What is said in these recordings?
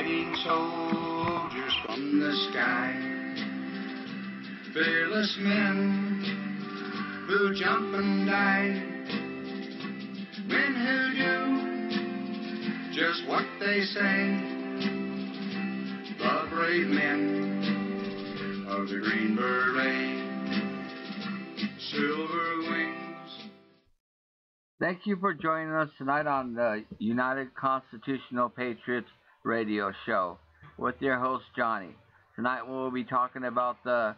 fighting soldiers from the sky, fearless men who jump and die, men who do just what they say, the brave men of the Green Beret, silver wings. Thank you for joining us tonight on the United Constitutional Patriots Radio Show with your host, Johnny. Tonight we'll be talking about the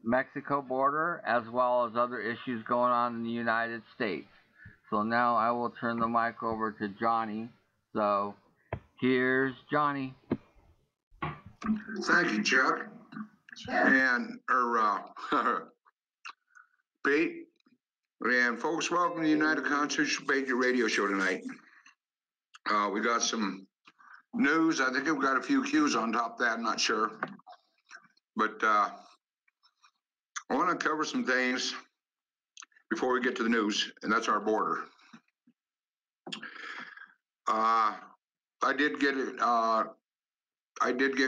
Mexico border as well as other issues going on in the United States. So now I will turn the mic over to Johnny. So here's Johnny. Thank you, Chuck. And Pete. And folks, welcome to the United Constitutional Patriots Radio Show tonight. We got some news. I think we've got a few cues on top of that. I'm not sure. But I want to cover some things before we get to the news, and that's our border. I did get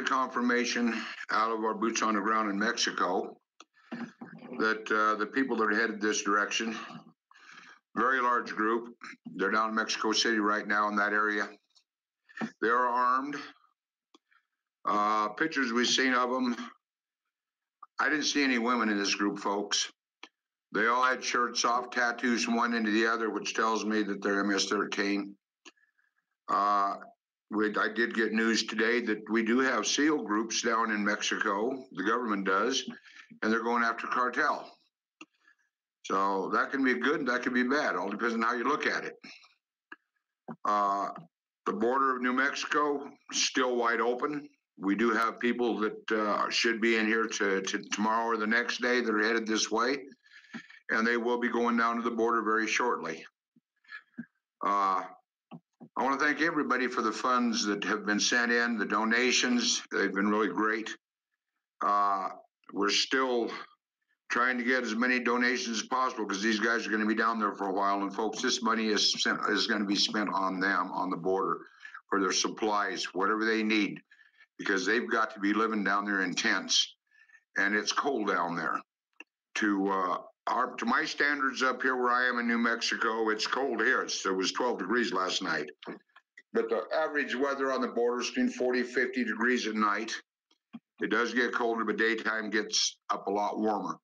confirmation out of our boots on the ground in Mexico that the people that are headed this direction, very large group, they're down in Mexico City right now in that area. They are armed. Pictures we've seen of them. I didn't see any women in this group, folks. They all had shirts off, tattoos from one end to the other, which tells me that they're MS-13. I did get news today that we do have SEAL groups down in Mexico. The government does. And they're going after cartel. So that can be good, that can be bad. All depends on how you look at it. The border of New Mexico still wide open. We do have people that should be in here to tomorrow or the next day that are headed this way, and they will be going down to the border very shortly. I want to thank everybody for the funds that have been sent in, the donations. They've been really great. We're still trying to get as many donations as possible because these guys are going to be down there for a while. And folks, this money is going to be spent on them on the border for their supplies, whatever they need, because they've got to be living down there in tents, and it's cold down there. To my standards up here where I am in New Mexico, it's cold here. It was 12 degrees last night. But the average weather on the border is between 40, 50 degrees at night. It does get colder, but daytime gets up a lot warmer.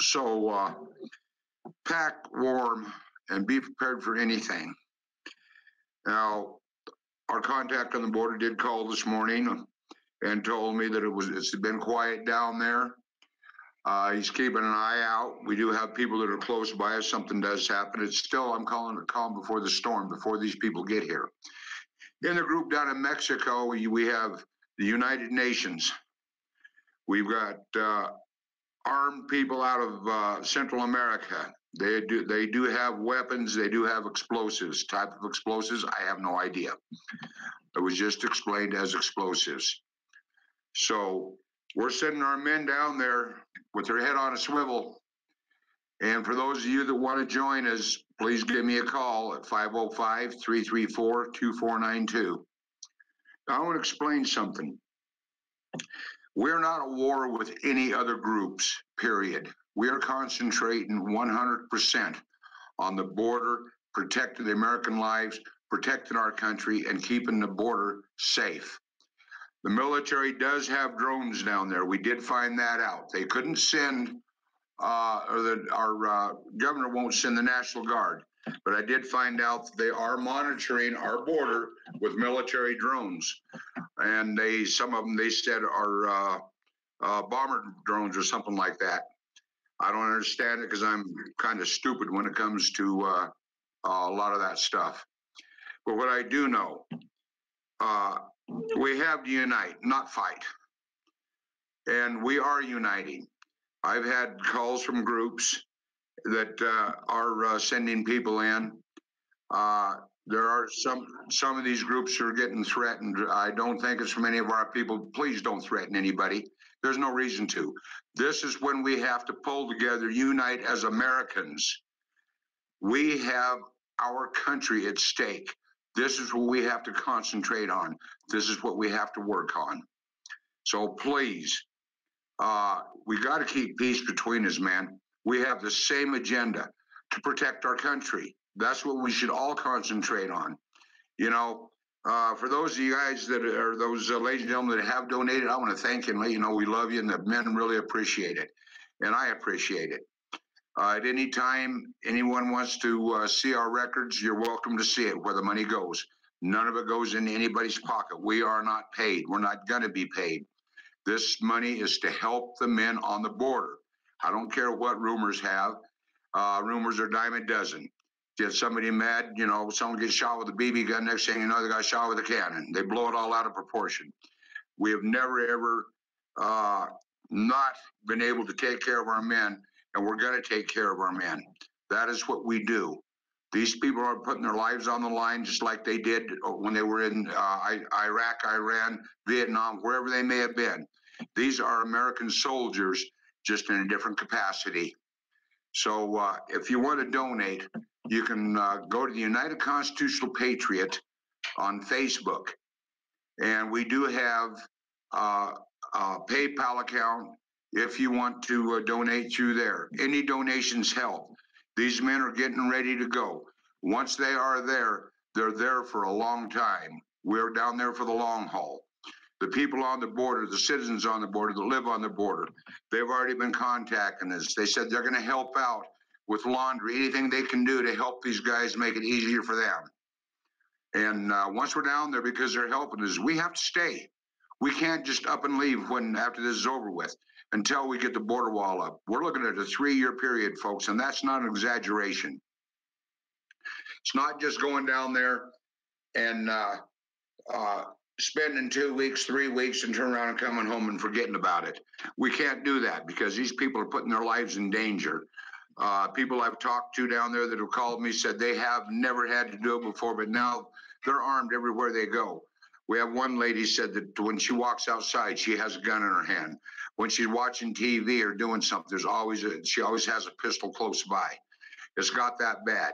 So pack warm and be prepared for anything. Now, our contact on the border did call this morning and told me that it's been quiet down there. He's keeping an eye out. We do have people that are close by if something does happen. It's still, I'm calling it calm before the storm, before these people get here. In the group down in Mexico, we have the United Nations. We've got armed people out of Central America. They do have weapons. They do have explosives. Type of explosives, I have no idea. It was just explained as explosives. So we're sending our men down there with their head on a swivel. And for those of you that want to join us, please give me a call at 505-334-2492. Now, I want to explain something. We're not at war with any other groups, period. We are concentrating 100% on the border, protecting the American lives, protecting our country, and keeping the border safe. The military does have drones down there. We did find that out. They couldn't send, our governor won't send the National Guard. But I did find out that they are monitoring our border with military drones. And some of them, they said, are bomber drones or something like that. I don't understand it because I'm kind of stupid when it comes to a lot of that stuff. But what I do know, we have to unite, not fight. And we are uniting. I've had calls from groups that are sending people in. There are some of these groups are getting threatened. I don't think it's from any of our people. Please don't threaten anybody. There's no reason to. This is when we have to pull together, unite as Americans. We have our country at stake. This is what we have to concentrate on. This is what we have to work on. So please, we got to keep peace between us, man. We have the same agenda to protect our country. That's what we should all concentrate on. You know, for those of you guys that are those ladies and gentlemen that have donated, I want to thank you and let you know we love you, and the men really appreciate it, and I appreciate it. At any time anyone wants to see our records, you're welcome to see it, where the money goes. None of it goes into anybody's pocket. We are not paid. We're not going to be paid. This money is to help the men on the border. I don't care what rumors have. Rumors are a dime a dozen. Get somebody mad, you know, someone gets shot with a BB gun, next thing you know, they got shot with a cannon. They blow it all out of proportion. We have never, ever not been able to take care of our men, and we're going to take care of our men. That is what we do. These people are putting their lives on the line just like they did when they were in Iraq, Iran, Vietnam, wherever they may have been. These are American soldiers, just in a different capacity. So if you want to donate, you can go to the United Constitutional Patriot on Facebook. And we do have a PayPal account if you want to donate through there. Any donations help. These men are getting ready to go. Once they are there, they're there for a long time. We're down there for the long haul. The people on the border, the citizens on the border that live on the border, they've already been contacting us. They said they're going to help out with laundry, anything they can do to help these guys make it easier for them. And once we're down there, because they're helping us, we have to stay. We can't just up and leave after this is over with until we get the border wall up. We're looking at a 3-year period, folks, and that's not an exaggeration. It's not just going down there and spending 2 weeks, 3 weeks, and turn around and coming home and forgetting about it. We can't do that because these people are putting their lives in danger. People I've talked to down there that have called me said they have never had to do it before, but now they're armed everywhere they go. We have one lady said that when she walks outside, she has a gun in her hand. When she's watching TV or doing something, she always has a pistol close by. It's got that bad.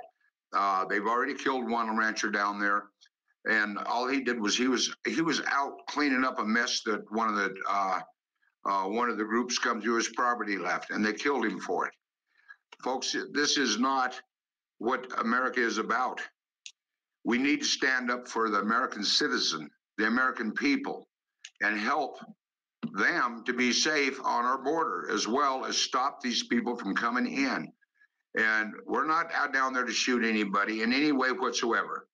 They've already killed one rancher down there, and all he did was he was out cleaning up a mess that one of the groups come to his property left, and they killed him for it. Folks, this is not what America is about. We need to stand up for the American citizen, the American people, and help them to be safe on our border, as well as stop these people from coming in. And we're not out down there to shoot anybody in any way whatsoever.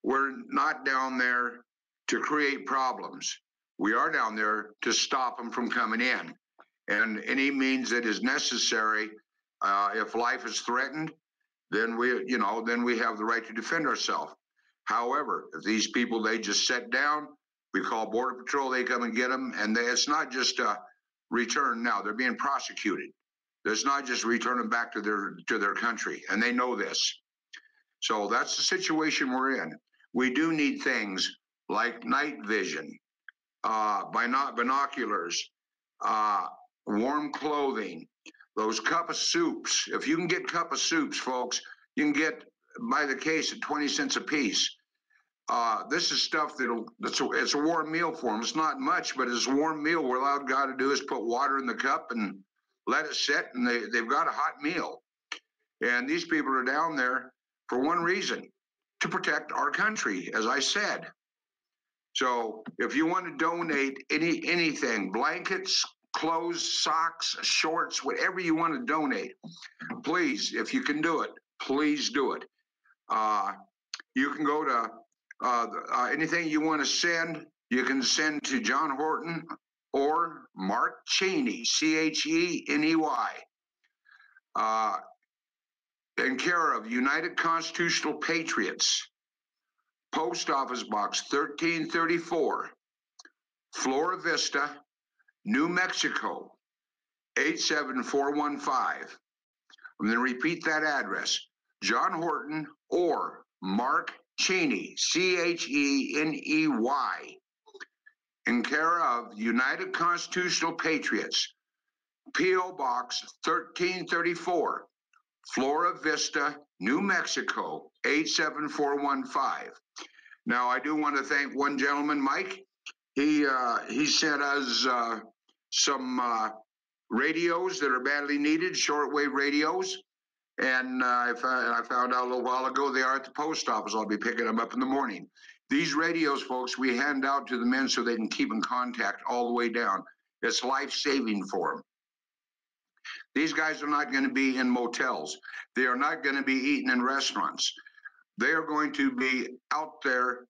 We're not down there to create problems. We are down there to stop them from coming in. And any means that is necessary, if life is threatened, then we have the right to defend ourselves. However, if these people, they just sit down, we call Border Patrol, they come and get them, and it's not just a return now, they're being prosecuted. It's not just return them back to their country, and they know this. So that's the situation we're in. We do need things like night vision, binoculars, warm clothing, those cup of soups. If you can get cup of soups, folks, you can get by the case at 20 cents a piece. This is stuff it's a warm meal for them. It's not much, but it's a warm meal. What all got to do is put water in the cup and let it sit, and they've got a hot meal. And these people are down there for one reason, to protect our country, as I said. So if you want to donate anything, blankets, clothes, socks, shorts, whatever you want to donate, please, if you can do it, please do it. You can go to anything you want to send, you can send to John Horton or Mark Cheney, Cheney, in care of United Constitutional Patriots, Post Office Box 1334, Flora Vista, New Mexico, 87415. I'm going to repeat that address. John Horton or Mark Cheney, Cheney, in care of United Constitutional Patriots, P.O. Box 1334, Flora Vista, New Mexico, 87415. Now, I do want to thank one gentleman, Mike. He sent us some radios that are badly needed, shortwave radios. And I found out a little while ago they are at the post office. I'll be picking them up in the morning. These radios, folks, we hand out to the men so they can keep in contact all the way down. It's life-saving for them. These guys are not going to be in motels. They are not going to be eating in restaurants. They are going to be out there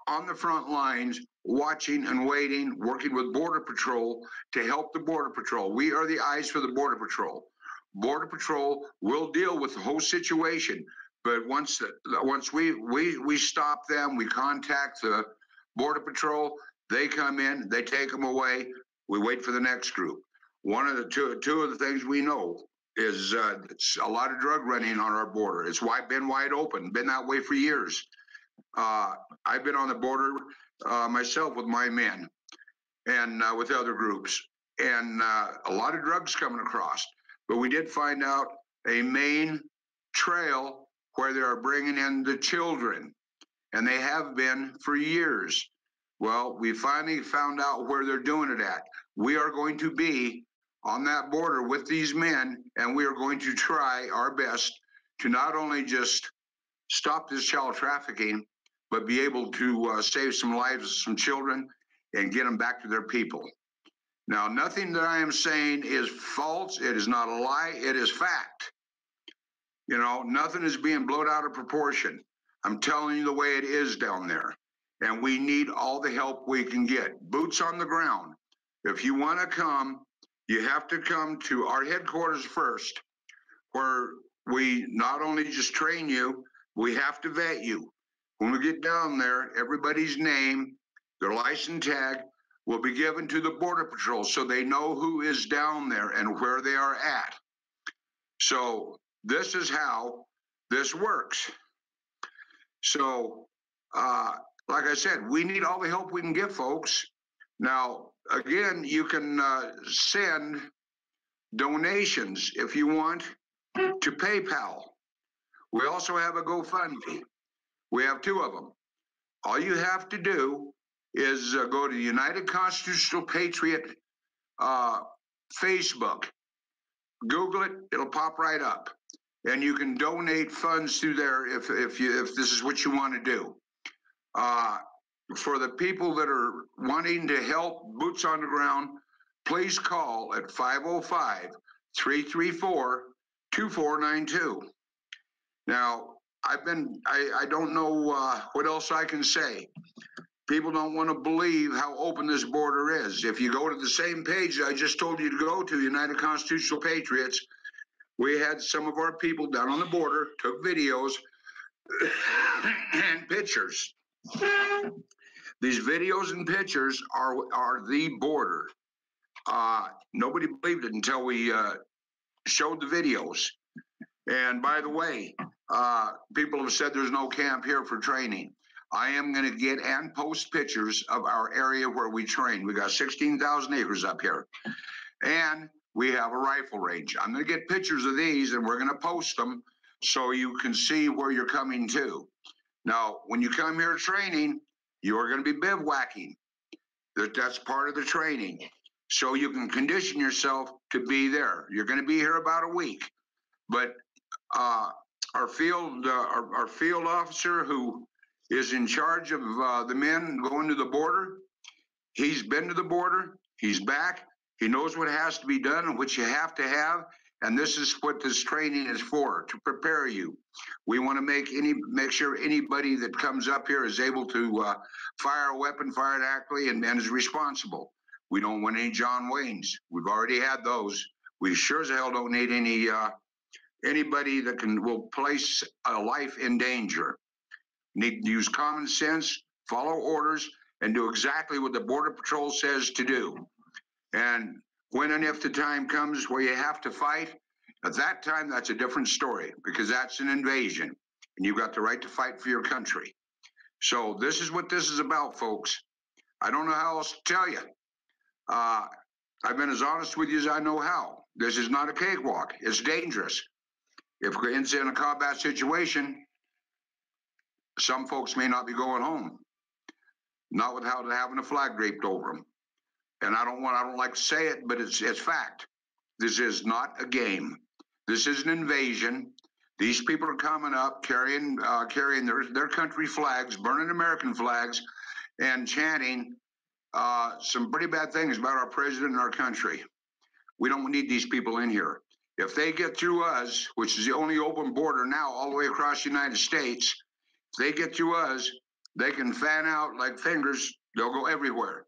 on the front lines, watching and waiting, working with Border Patrol to help the Border Patrol. We are the eyes for the Border Patrol. Border Patrol will deal with the whole situation, but once we stop them, we contact the Border Patrol, they come in, they take them away, we wait for the next group. One of the two of the things we know is it's a lot of drug running on our border. It's been wide open, been that way for years. I've been on the border myself with my men and with other groups, and a lot of drugs coming across. But we did find out a main trail where they are bringing in the children, and they have been for years. Well, we finally found out where they're doing it at. We are going to be on that border with these men, and we are going to try our best to not only just stop this child trafficking, but be able to save some lives of some children and get them back to their people. Now, nothing that I am saying is false. It is not a lie. It is fact. You know, nothing is being blown out of proportion. I'm telling you the way it is down there. And we need all the help we can get. Boots on the ground. If you want to come, you have to come to our headquarters first, where we not only just train you, we have to vet you. When we get down there, everybody's name, their license tag, will be given to the Border Patrol so they know who is down there and where they are at. So this is how this works. So, like I said, we need all the help we can get, folks. Now, again, you can send donations if you want to PayPal. We also have a GoFundMe. We have two of them. All you have to do is go to the United Constitutional Patriot Facebook. Google it, it'll pop right up. And you can donate funds through there if this is what you want to do. For the people that are wanting to help, boots on the ground, please call at 505-334-2492. Now, I don't know what else I can say. People don't want to believe how open this border is. If you go to the same page I just told you to go to, United Constitutional Patriots, we had some of our people down on the border, took videos and pictures. These videos and pictures are the border. Nobody believed it until we showed the videos. And by the way, people have said there's no camp here for training. I am going to get and post pictures of our area where we train. We got 16,000 acres up here. And we have a rifle range. I'm going to get pictures of these, and we're going to post them so you can see where you're coming to. Now, when you come here training, you're going to be bivouacking. That's part of the training. So you can condition yourself to be there. You're going to be here about a week. But our field officer who is in charge of the men going to the border, he's been to the border, he's back, he knows what has to be done and what you have to have, and this is what this training is for, to prepare you. We want to make sure anybody that comes up here is able to fire a weapon, fire it accurately, and is responsible. We don't want any John Waynes. We've already had those. We sure as hell don't need anybody that will place a life in danger. Need to use common sense, follow orders, and do exactly what the Border Patrol says to do. And when and if the time comes where you have to fight, at that time, that's a different story, because that's an invasion, and you've got the right to fight for your country. So this is what this is about, folks. I don't know how else to tell you. I've been as honest with you as I know how. This is not a cakewalk. It's dangerous. If it's in a combat situation, some folks may not be going home, not without having a flag draped over them. And I don't like to say it, but it's fact. This is not a game. This is an invasion. These people are coming up carrying their country flags, burning American flags, and chanting some pretty bad things about our president and our country. We don't need these people in here. If they get through us, which is the only open border now all the way across the United States, if they get through us, they can fan out like fingers. They'll go everywhere.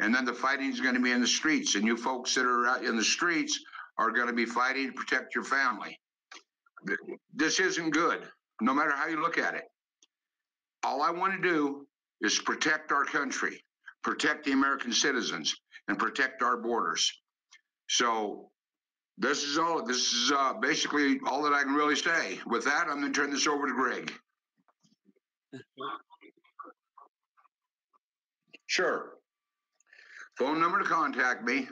And then the fighting is going to be in the streets. And you folks that are out in the streets are going to be fighting to protect your family. This isn't good, no matter how you look at it. All I want to do is protect our country, protect the American citizens, and protect our borders. So this is basically all that I can really say. With that, I'm going to turn this over to Greg. Sure. Phone number to contact me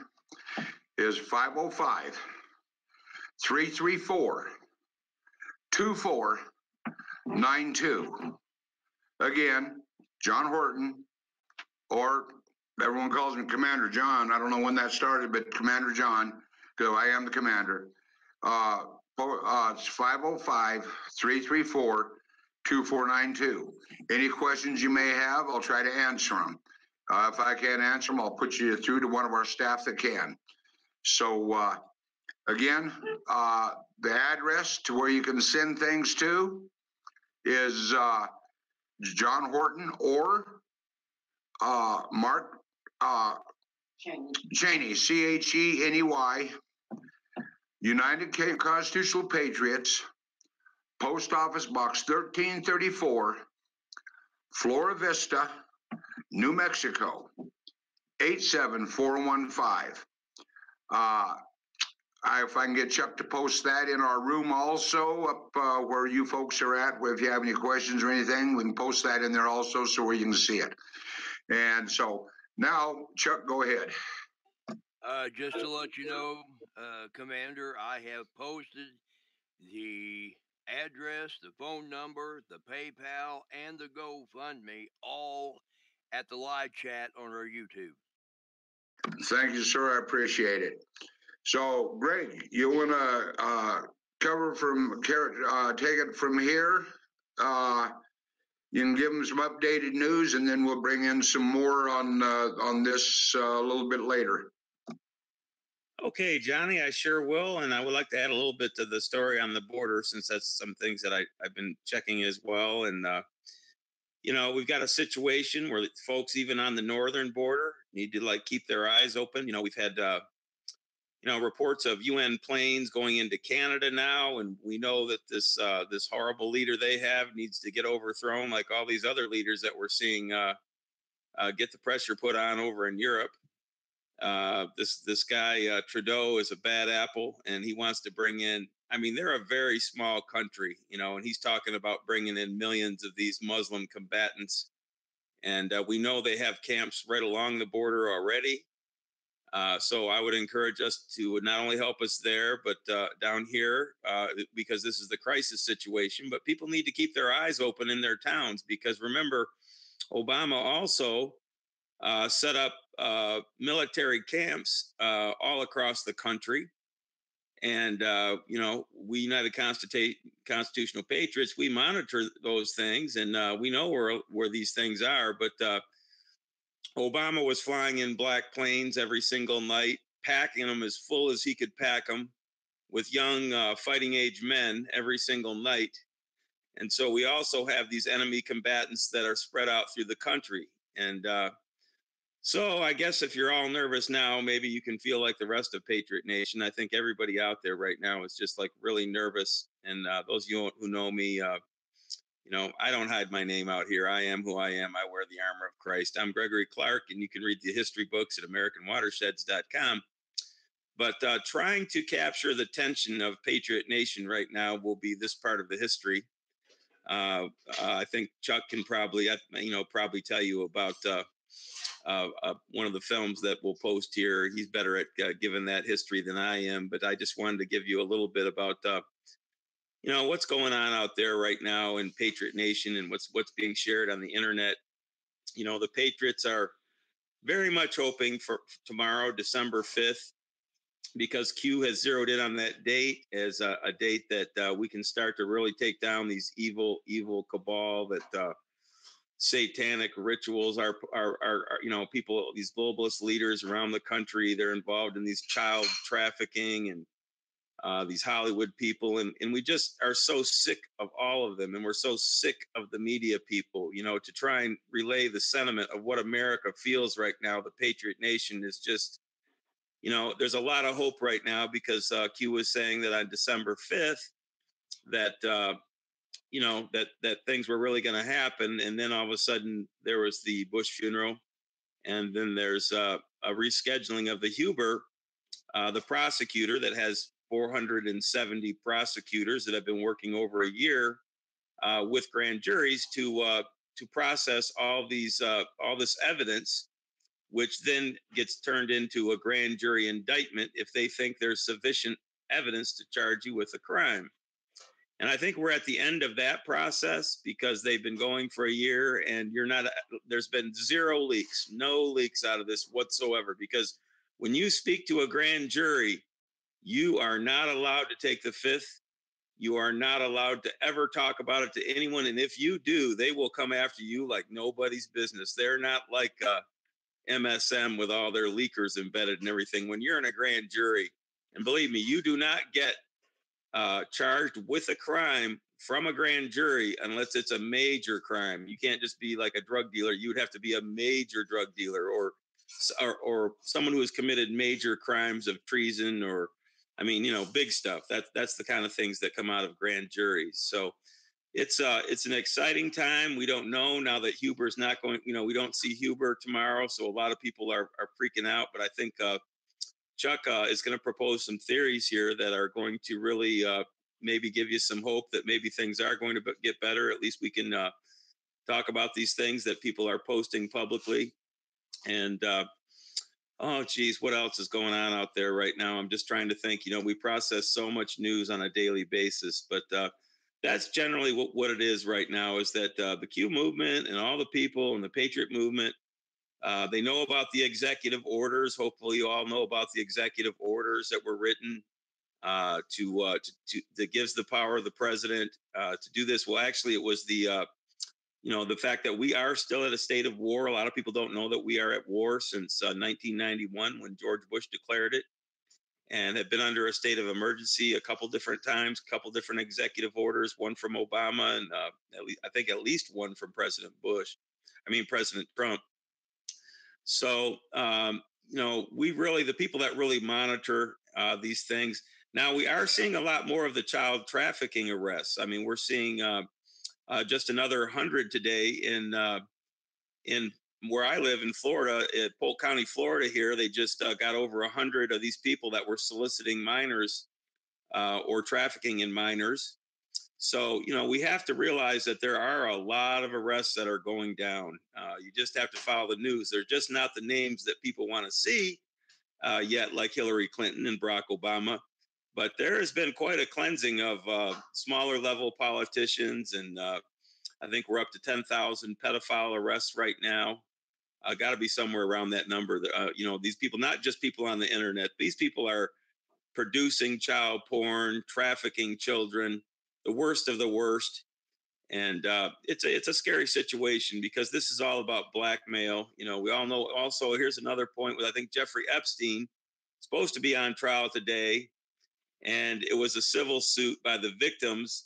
is 505-334-2492. Again, John Horton, or everyone calls me Commander John. I don't know when that started, but Commander John, because I am the commander. It's 505-334-2492. Any questions you may have, I'll try to answer them. If I can't answer them, I'll put you through to one of our staff that can. So again, the address to where you can send things to is John Horton or Mark Cheney, Cheney, United Constitutional Patriots, Post Office Box 1334, Flora Vista, New Mexico, 87415. If I can get Chuck to post that in our room also, up where you folks are at, where if you have any questions or anything, we can post that in there also so where you can see it. And so now, Chuck, go ahead. Just to let you know, Commander, I have posted the address, the phone number, the PayPal, and the GoFundMe all at the live chat on our YouTube. Thank you, sir. I appreciate it. So, Greg, you want to take it from here? You can give them some updated news, and then we'll bring in some more on this a little bit later. Okay, Johnny, I sure will. And I would like to add a little bit to the story on the border, since that's some things that I've been checking as well. And, we've got a situation where folks, even on the northern border, need to keep their eyes open. We've had, reports of UN planes going into Canada now. And we know that this horrible leader they have needs to get overthrown, like all these other leaders that we're seeing get the pressure put on over in Europe. This guy, Trudeau, is a bad apple, and he wants to bring in, they're a very small country, and he's talking about bringing in millions of these Muslim combatants. And we know they have camps right along the border already. So I would encourage us to not only help us there, but down here, because this is the crisis situation, but people need to keep their eyes open in their towns, because remember, Obama also set up military camps all across the country. And, we United Constitutional Patriots, we monitor those things, and we know where these things are. But Obama was flying in black planes every single night, packing them as full as he could pack them with young fighting age men every single night. And so we also have these enemy combatants that are spread out through the country. And so I guess if you're all nervous now, maybe you can feel like the rest of Patriot Nation. I think everybody out there right now is just really nervous. And those of you who know me, I don't hide my name out here. I am who I am. I wear the armor of Christ. I'm Gregory Clark, and you can read the history books at AmericanWatersheds.com. But trying to capture the tension of Patriot Nation right now will be this part of the history. I think Chuck can probably tell you about one of the films that we'll post here. He's better at giving that history than I am, but I just wanted to give you a little bit about, what's going on out there right now in Patriot Nation and what's being shared on the internet. The Patriots are very much hoping for tomorrow, December 5th, because Q has zeroed in on that date as a date that we can start to really take down these evil cabal, that satanic rituals are people, these globalist leaders around the country, they're involved in these child trafficking and these Hollywood people, and we just are so sick of all of them, and we're so sick of the media people, to try and relay the sentiment of what America feels right now. The Patriot Nation is just, there's a lot of hope right now because Q was saying that on December 5th that that things were really going to happen, and then all of a sudden there was the Bush funeral, and then there's a rescheduling of the Huber, the prosecutor that has 470 prosecutors that have been working over a year with grand juries to process all this evidence, which then gets turned into a grand jury indictment if they think there's sufficient evidence to charge you with a crime. And I think we're at the end of that process because they've been going for a year, and there's been no leaks out of this whatsoever, because when you speak to a grand jury, you are not allowed to take the fifth. You are not allowed to ever talk about it to anyone. And if you do, they will come after you like nobody's business. They're not like MSM with all their leakers embedded and everything. When you're in a grand jury, and believe me, you do not get charged with a crime from a grand jury unless it's a major crime. You can't just be like a drug dealer. You would have to be a major drug dealer or someone who has committed major crimes of treason, or big stuff. That's the kind of things that come out of grand juries. So it's an exciting time. We don't know now that Huber's not going, we don't see Huber tomorrow. So a lot of people are freaking out, but I think Chuck is going to propose some theories here that are going to really maybe give you some hope that maybe things are going to get better. At least we can talk about these things that people are posting publicly. And oh, geez, what else is going on out there right now? I'm just trying to think. We process so much news on a daily basis, but that's generally what it is right now, is that the Q movement and all the people in the Patriot movement, they know about the executive orders. Hopefully you all know about the executive orders that were written that gives the power of the president to do this. Well, actually, it was the fact that we are still at a state of war. A lot of people don't know that we are at war since 1991 when George Bush declared it, and have been under a state of emergency a couple different times, couple different executive orders, one from Obama, and at least one from President Trump. So, the people that really monitor these things, now we are seeing a lot more of the child trafficking arrests. We're seeing just another 100 today in where I live in Florida, at Polk County, Florida. Here, they just got over 100 of these people that were soliciting minors or trafficking in minors. So, we have to realize that there are a lot of arrests that are going down. You just have to follow the news. They're just not the names that people want to see yet, like Hillary Clinton and Barack Obama. But there has been quite a cleansing of smaller level politicians. And I think we're up to 10,000 pedophile arrests right now. Got to be somewhere around that number. These people, not just people on the internet, these people are producing child porn, trafficking children, the worst of the worst. And it's a scary situation because this is all about blackmail. We all know. Also, here's another point with, I think, Jeffrey Epstein, supposed to be on trial today. And it was a civil suit by the victims.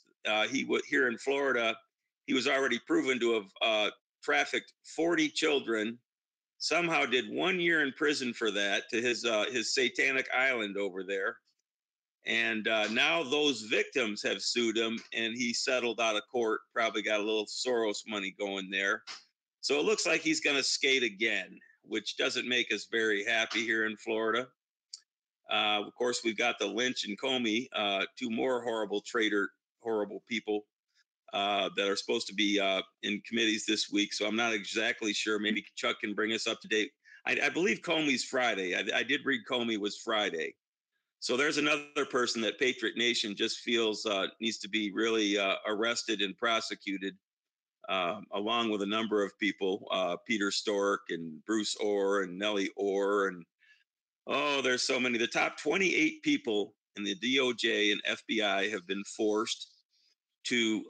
Here in Florida, he was already proven to have trafficked 40 children. Somehow did 1 year in prison for that, to his satanic island over there. And now those victims have sued him, and he settled out of court. Probably got a little Soros money going there. So it looks like he's going to skate again, which doesn't make us very happy here in Florida. Of course, we've got the Lynch and Comey, two more horrible people that are supposed to be in committees this week. So I'm not exactly sure. Maybe Chuck can bring us up to date. I believe Comey's Friday. I did read Comey was Friday. So there's another person that Patriot Nation just feels needs to be really arrested and prosecuted, along with a number of people, Peter Stork and Bruce Orr and Nellie Orr, and there's so many. The top 28 people in the DOJ and FBI have been forced to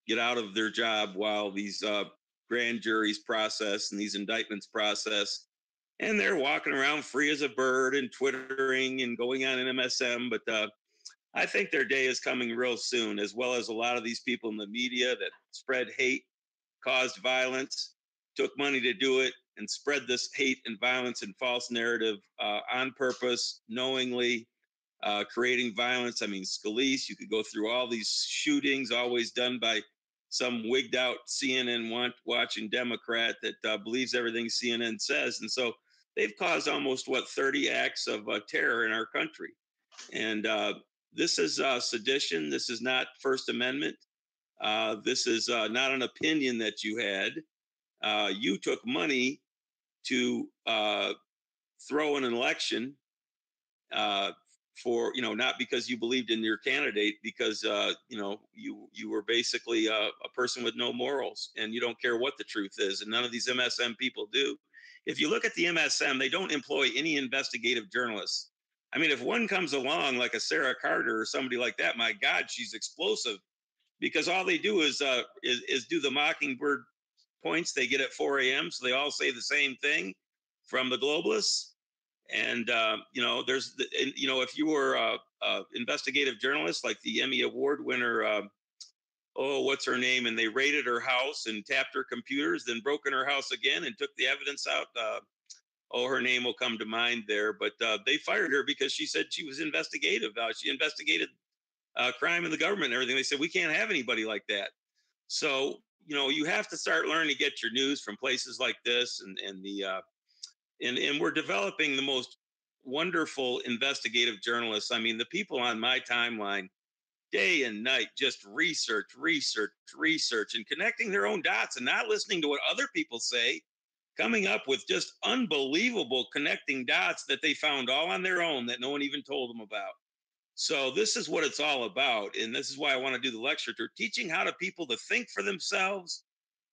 get out of their job while these grand juries process and these indictments process. And they're walking around free as a bird and twittering and going on an MSM. But I think their day is coming real soon, as well as a lot of these people in the media that spread hate, caused violence, took money to do it, and spread this hate and violence and false narrative on purpose, knowingly, creating violence. I mean, Scalise, you could go through all these shootings always done by some wigged out CNN watching Democrat that believes everything CNN says. And so they've caused almost 30 acts of terror in our country. And this is sedition. This is not First Amendment. This is not an opinion that you had. You took money to throw an election for, not because you believed in your candidate, because, you were basically a person with no morals, and you don't care what the truth is. And none of these MSM people do. If you look at the MSM, they don't employ any investigative journalists. I mean, if one comes along like a Sarah Carter or somebody like that, my God, she's explosive, because all they do is do the Mockingbird points they get at 4 a.m. So they all say the same thing from the globalists. And, if you were a investigative journalist, like the Emmy Award winner, what's her name? And they raided her house and tapped her computers, then broke in her house again and took the evidence out. Her name will come to mind there. But they fired her because she said she was investigative. She investigated crime in the government and everything. They said, we can't have anybody like that. So, you have to start learning to get your news from places like this, and we're developing the most wonderful investigative journalists. I mean, the people on my timeline, day and night, just research, and connecting their own dots and not listening to what other people say, coming up with just unbelievable connecting dots that they found all on their own that no one even told them about. So this is what it's all about. And this is why I want to do the lecture tour, teaching how to people to think for themselves,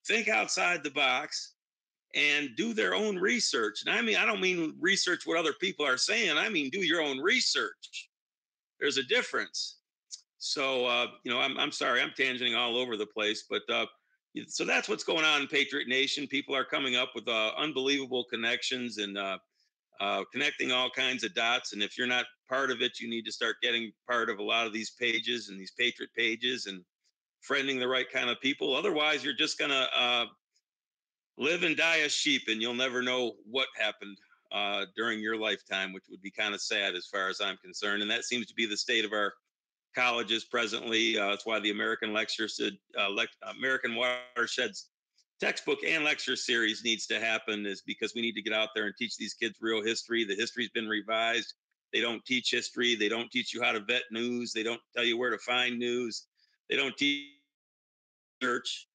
think outside the box, and do their own research. And I mean, I don't mean research what other people are saying. I mean, do your own research. There's a difference. So, I'm sorry, I'm tangenting all over the place, but so that's what's going on in Patriot Nation. People are coming up with unbelievable connections and connecting all kinds of dots. And if you're not part of it, you need to start getting part of a lot of these pages and these Patriot pages and friending the right kind of people. Otherwise, you're just going to live and die as sheep, and you'll never know what happened during your lifetime, which would be kind of sad as far as I'm concerned. And that seems to be the state of our colleges presently. That's why the American American Watersheds textbook and lecture series needs to happen, is because we need to get out there and teach these kids real history. The history's been revised. They don't teach history. They don't teach you how to vet news. They don't tell you where to find news. They don't teach research.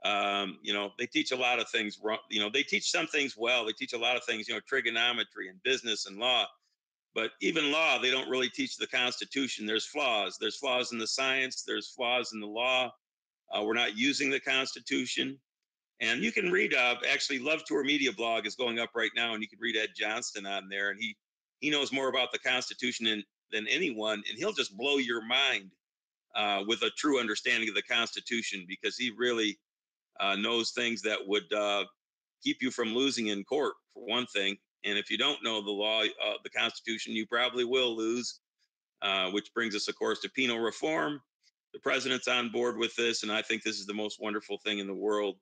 They teach a lot of things wrong. They teach some things well. They teach a lot of things, trigonometry and business and law. But even law, they don't really teach the Constitution. There's flaws. There's flaws in the science. There's flaws in the law. We're not using the Constitution. And you can read, actually, Love Tour Media blog is going up right now, and you can read Ed Johnston on there. And he knows more about the Constitution than anyone, and he'll just blow your mind with a true understanding of the Constitution, because he really knows things that would keep you from losing in court, for one thing. And if you don't know the law, the Constitution, you probably will lose, which brings us, of course, to penal reform. The president's on board with this, and I think this is the most wonderful thing in the world,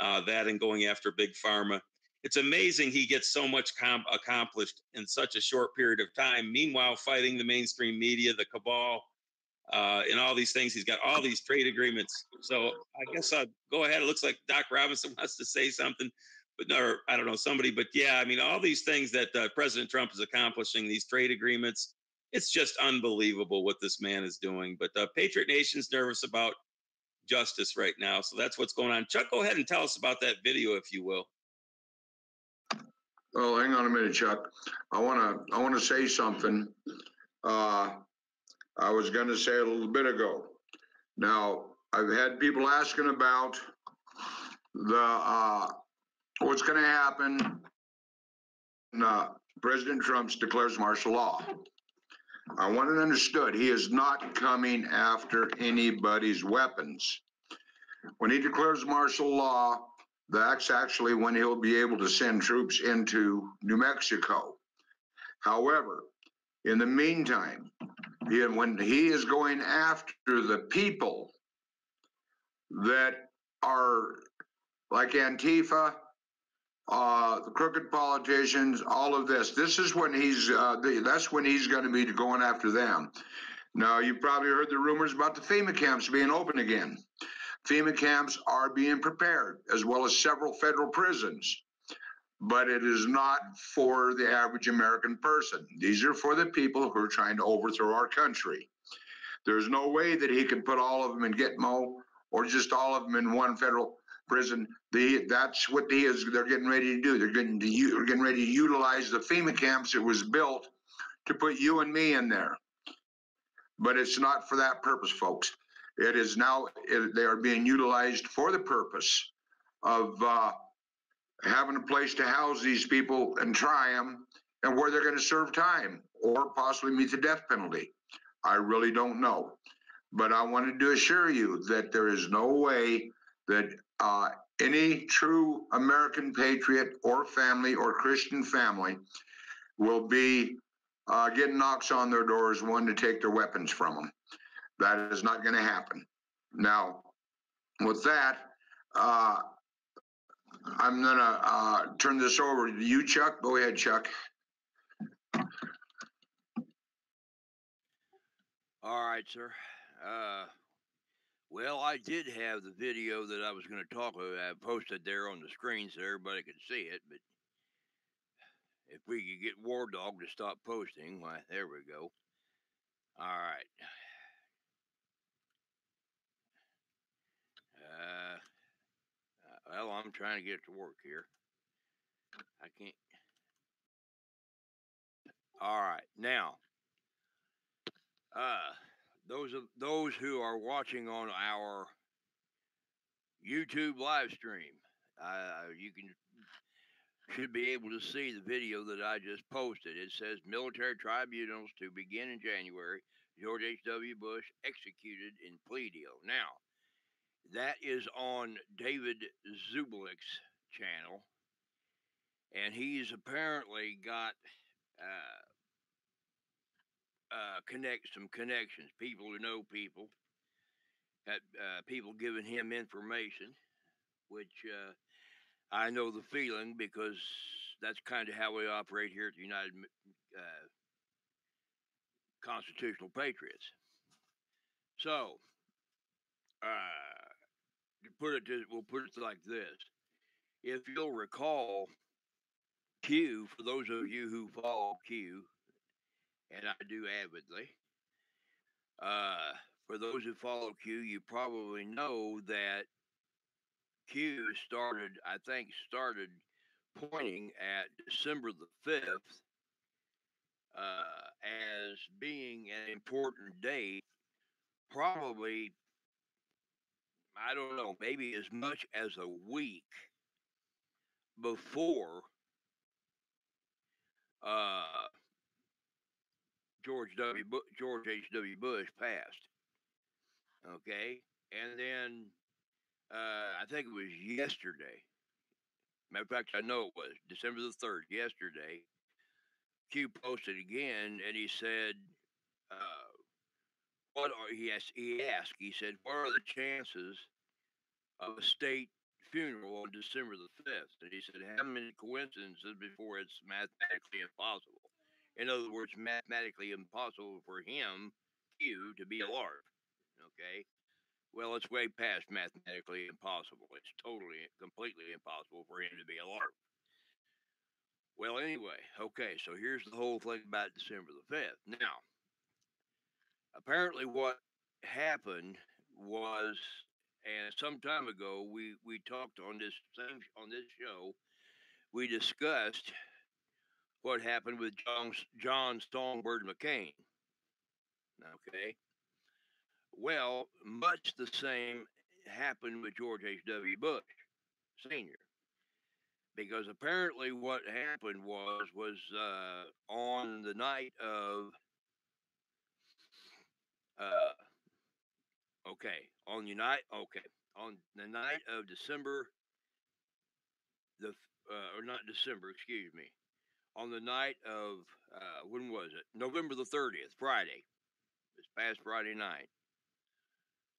that and going after big pharma. It's amazing he gets so much accomplished in such a short period of time. Meanwhile, fighting the mainstream media, the cabal, and all these things. He's got all these trade agreements. So I guess I'll go ahead. It looks like Doc Robinson wants to say something, or I don't know, somebody. But yeah, I mean, all these things that President Trump is accomplishing, these trade agreements, it's just unbelievable what this man is doing. But Patriot Nation's nervous about justice right now. So that's what's going on. Chuck, go ahead and tell us about that video, if you will. Oh, hang on a minute, Chuck. I wanna say something. I was gonna say a little bit ago. Now, I've had people asking about the what's gonna happen when President Trump declares martial law. I want it understood, he is not coming after anybody's weapons. When he declares martial law, that's actually when he'll be able to send troops into New Mexico. However, in the meantime, when he is going after the people that are like Antifa, the crooked politicians, all of this. This is when that's when he's going to be going after them. Now, you've probably heard the rumors about the FEMA camps being open again. FEMA camps are being prepared, as well as several federal prisons. But it is not for the average American person. These are for the people who are trying to overthrow our country. There's no way that he can put all of them in Gitmo or just all of them in one federal prison. That's what they're getting ready to do. They're getting ready to utilize the FEMA camps. It was built to put you and me in there. But it's not for that purpose, folks. It is now, they are being utilized for the purpose of having a place to house these people and try them, and where they're going to serve time or possibly meet the death penalty. I really don't know. But I wanted to assure you that there is no way that any true American patriot or family or Christian family will be getting knocks on their doors, wanting to take their weapons from them. That is not going to happen. Now, with that, I'm going to turn this over to you, Chuck. Go ahead, Chuck. All right, sir. Well, I did have the video that I was going to talk about. I posted there on the screen so everybody could see it, but if we could get War Dog to stop posting, why, there we go. All right. Well, I'm trying to get it to work here. I can't. All right, now, those who are watching on our YouTube live stream, you should be able to see the video that I just posted. It says military tribunals to begin in January. George H.W. Bush executed in plea deal. Now, that is on David Zubelik's channel, and he's apparently got some connections, people who know people, people giving him information, which I know the feeling because that's kind of how we operate here at the United Constitutional Patriots. So, we'll put it like this. If you'll recall, Q, for those of you who follow Q, and I do avidly, for those who follow Q, you probably know that Q started pointing at December the 5th as being an important date, probably, I don't know, maybe as much as a week before George H.W. Bush passed. Okay, and then I think it was yesterday. Matter of fact, I know it was December the 3rd, yesterday. Q posted again, and he said, he said, what are the chances of a state funeral on December the 5th? And he said, how many coincidences before it's mathematically impossible? In other words, mathematically impossible for him, Q, to be alive. Okay? Well, it's way past mathematically impossible. It's completely impossible for him to be alive. Well, anyway, okay, so here's the whole thing about December the 5th. Now, apparently what happened was, and some time ago we talked on this show, we discussed what happened with John Songbird McCain. Okay. Well, much the same happened with George H.W. Bush Sr. Because apparently what happened was on the night of uh, on the night of December the or not December, excuse me, on the night of when was it? November the 30th, Friday. This past Friday night,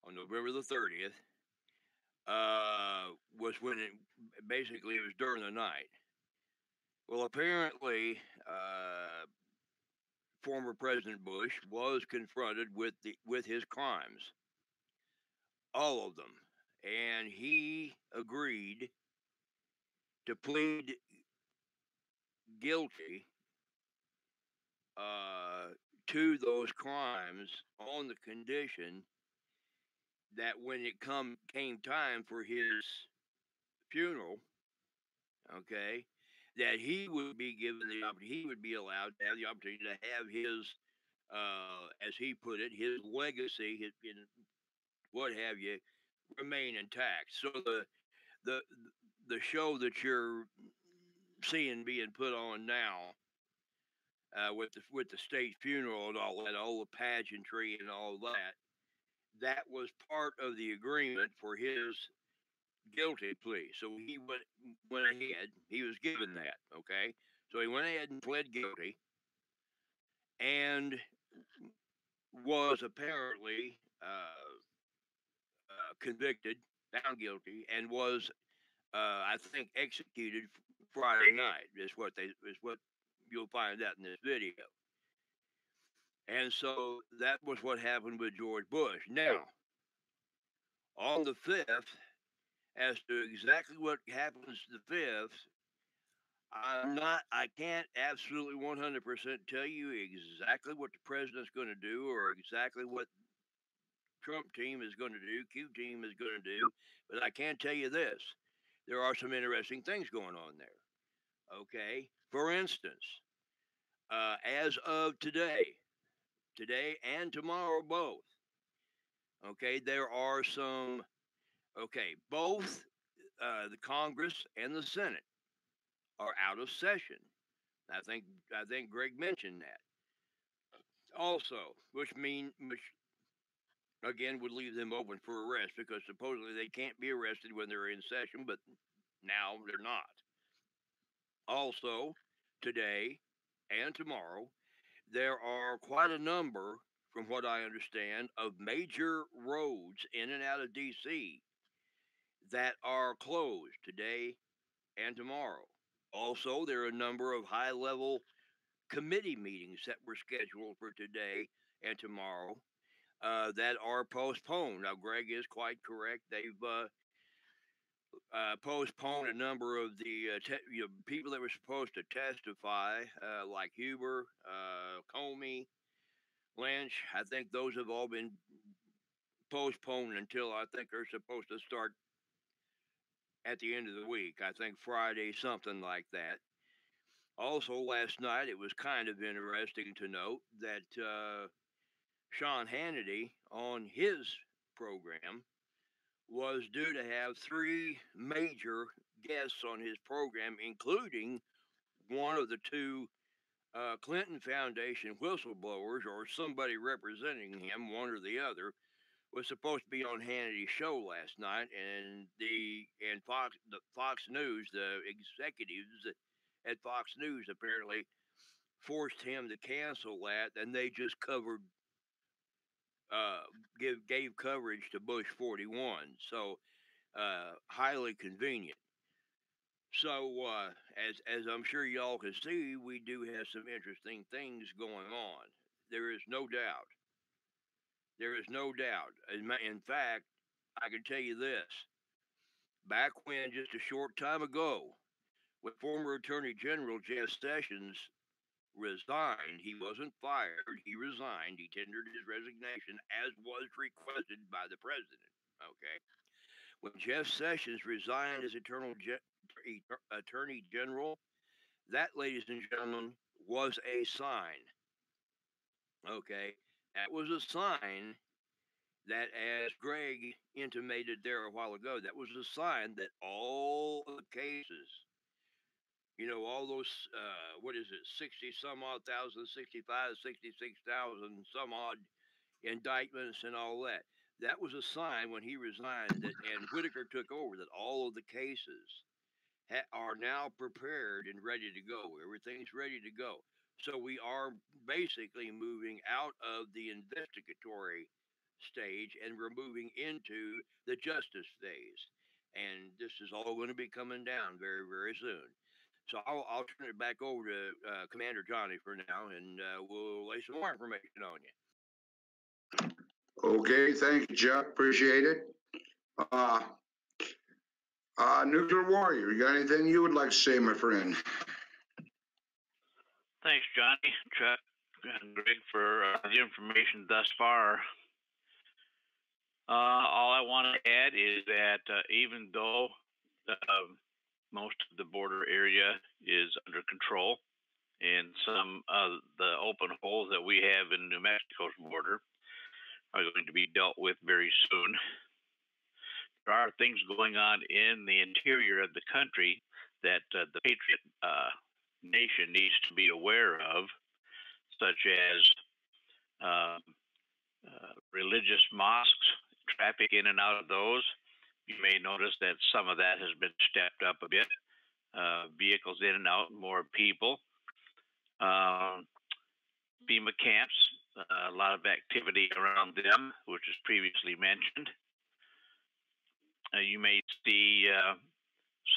on November the 30th, was when it was during the night. Well, apparently, former President Bush was confronted with his crimes, all of them, and he agreed to plead guilty to those crimes on the condition that when it came time for his funeral, okay, that he would be given the opportunity, he would be allowed to have the opportunity to have his, as he put it, his legacy, what have you, remain intact. So the the show that you're seeing being put on now, with the state funeral and all that, all the pageantry and all that, that was part of the agreement for his guilty plea. So he went ahead. He was given that. Okay, so he went ahead and pled guilty, and was apparently convicted, found guilty, and was I think executed Friday night. Is what you'll find out in this video. And so that was what happened with George Bush. Now, on the 5th, as to exactly what happens the 5th, I can't absolutely 100% tell you exactly what the president's going to do or exactly what Trump team is going to do, Q team is going to do, but I can tell you this. There are some interesting things going on there. Okay? For instance, as of today and tomorrow both, okay, there are some, okay, both the Congress and the Senate are out of session. I think Greg mentioned that. Also, which again would leave them open for arrest because supposedly they can't be arrested when they're in session, but now they're not. Also, today and tomorrow, there are quite a number, from what I understand, of major roads in and out of D.C. that are closed today and tomorrow. Also, there are a number of high level committee meetings that were scheduled for today and tomorrow that are postponed. Now, Greg is quite correct. They've postponed a number of the people that were supposed to testify, like Huber, Comey, Lynch. I think those have all been postponed until I think they're supposed to start at the end of the week. I think Friday, something like that. Also, last night it was kind of interesting to note that Sean Hannity on his program was due to have three major guests on his program, including one of the two Clinton Foundation whistleblowers or somebody representing him, one or the other, was supposed to be on Hannity's show last night, and the Fox News, the executives at Fox News apparently forced him to cancel that, and they just gave coverage to Bush 41. So highly convenient. So as I'm sure y'all can see, we do have some interesting things going on. There is no doubt. There is no doubt. In fact, I can tell you this. Back when, just a short time ago, when former Attorney General Jeff Sessions resigned, he wasn't fired, he resigned, he tendered his resignation as was requested by the president. Okay. When Jeff Sessions resigned as Attorney General, That, ladies and gentlemen, was a sign. Okay, that was a sign that, as Greg intimated there a while ago, that was a sign that all of the cases, all those, what is it, 60 some odd thousand, 65, 66,000 some odd indictments and all that. That was a sign when he resigned that, and Whitaker took over, that all of the cases are now prepared and ready to go. Everything's ready to go. So we are basically moving out of the investigatory stage and we're moving into the justice phase. And this is all going to be coming down very, very soon. So I'll turn it back over to Commander Johnny for now, and we'll lay some more information on you. Okay, thank you, Chuck. Appreciate it. Nuclear Warrior, you got anything you would like to say, my friend? Thanks, Johnny, Chuck, and Greg for the information thus far. All I want to add is that even though most of the border area is under control, and some of the open holes that we have in New Mexico's border are going to be dealt with very soon, there are things going on in the interior of the country that the Patriot nation needs to be aware of, such as religious mosques, traffic in and out of those. You may notice that some of that has been stepped up a bit. Vehicles in and out, more people. FEMA camps, a lot of activity around them, which was previously mentioned. You may see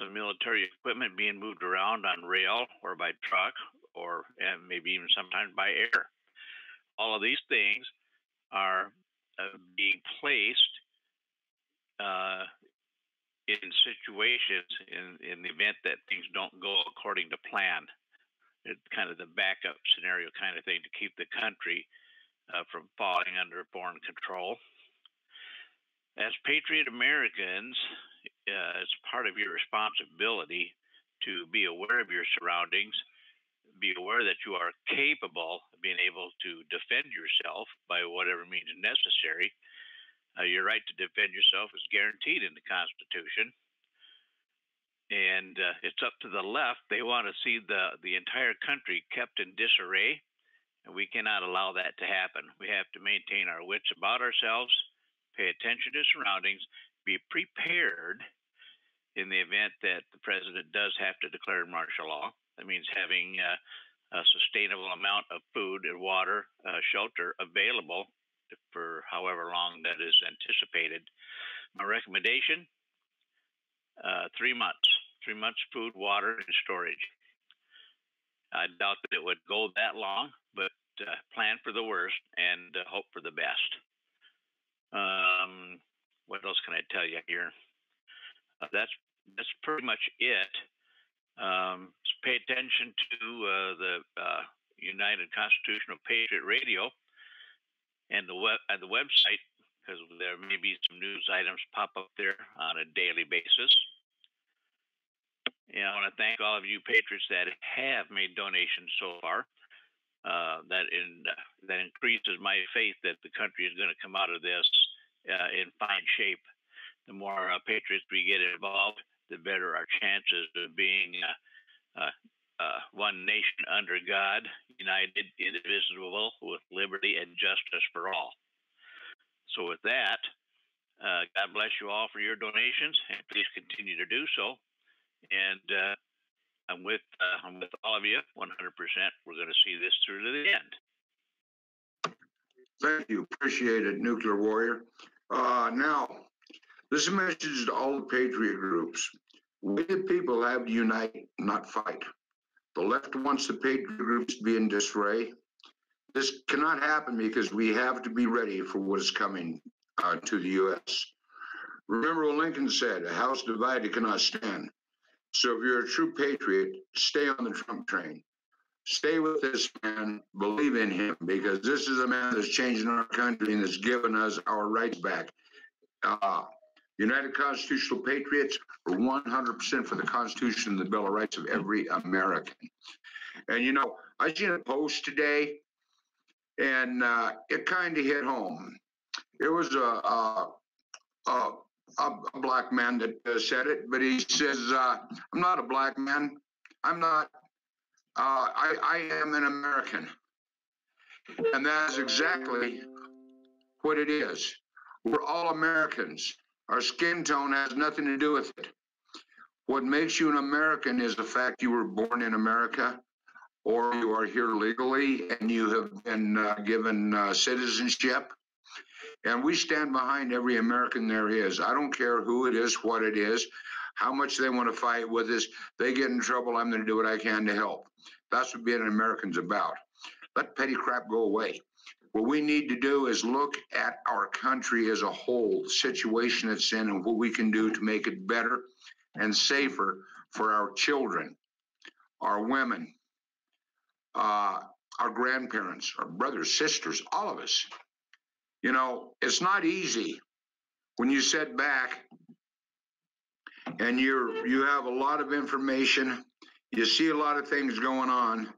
some military equipment being moved around on rail or by truck, or maybe even sometimes by air. All of these things are being placed in situations in the event that things don't go according to plan. It's kind of the backup scenario kind of thing to keep the country from falling under foreign control. As Patriot Americans, it's part of your responsibility to be aware of your surroundings, be aware that you are capable of being able to defend yourself by whatever means necessary. Your right to defend yourself is guaranteed in the Constitution. And it's up to the left. They want to see the entire country kept in disarray, and we cannot allow that to happen. We have to maintain our wits about ourselves, pay attention to surroundings, be prepared in the event that the president does have to declare martial law. That means having a sustainable amount of food and water, shelter available for however long that is anticipated. My recommendation, 3 months. 3 months food, water, and storage. I doubt that it would go that long, but plan for the worst and hope for the best. What else can I tell you here? That's pretty much it. Pay attention to the United Constitutional Patriot Radio and the website, because there may be some news items pop up there on a daily basis. And I want to thank all of you patriots that have made donations so far. That increases my faith that the country is going to come out of this in fine shape. The more patriots we get involved, the better our chances of being one nation under God, united, indivisible, with liberty and justice for all. So with that, God bless you all for your donations, and please continue to do so. And I'm with all of you 100%. We're going to see this through to the end. Thank you. Appreciate it, Nuclear Warrior. Now, this is a message to all the Patriot groups. We the people have to unite, not fight. The left wants the Patriot groups to be in disarray. This cannot happen because we have to be ready for what is coming to the U.S. Remember what Lincoln said, a house divided cannot stand. So if you're a true patriot, stay on the Trump train. Stay with this man, believe in him, because this is a man that's changing our country and has given us our rights back. United Constitutional Patriots are 100% for the Constitution and the Bill of Rights of every American. And you know, I seen a post today, and it kind of hit home. It was a black man that said it, but he says, "I'm not a black man. I'm not. I am an American," and that's exactly what it is. We're all Americans. Our skin tone has nothing to do with it. What makes you an American is the fact you were born in America, or you are here legally and you have been given citizenship. And we stand behind every American there is. I don't care who it is, what it is, how much they want to fight with us. They get in trouble, I'm going to do what I can to help. That's what being an American's about. Let petty crap go away. What we need to do is look at our country as a whole, the situation it's in, and what we can do to make it better and safer for our children, our women, our grandparents, our brothers, sisters, all of us. You know, it's not easy when you sit back and you have a lot of information, you see a lot of things going on,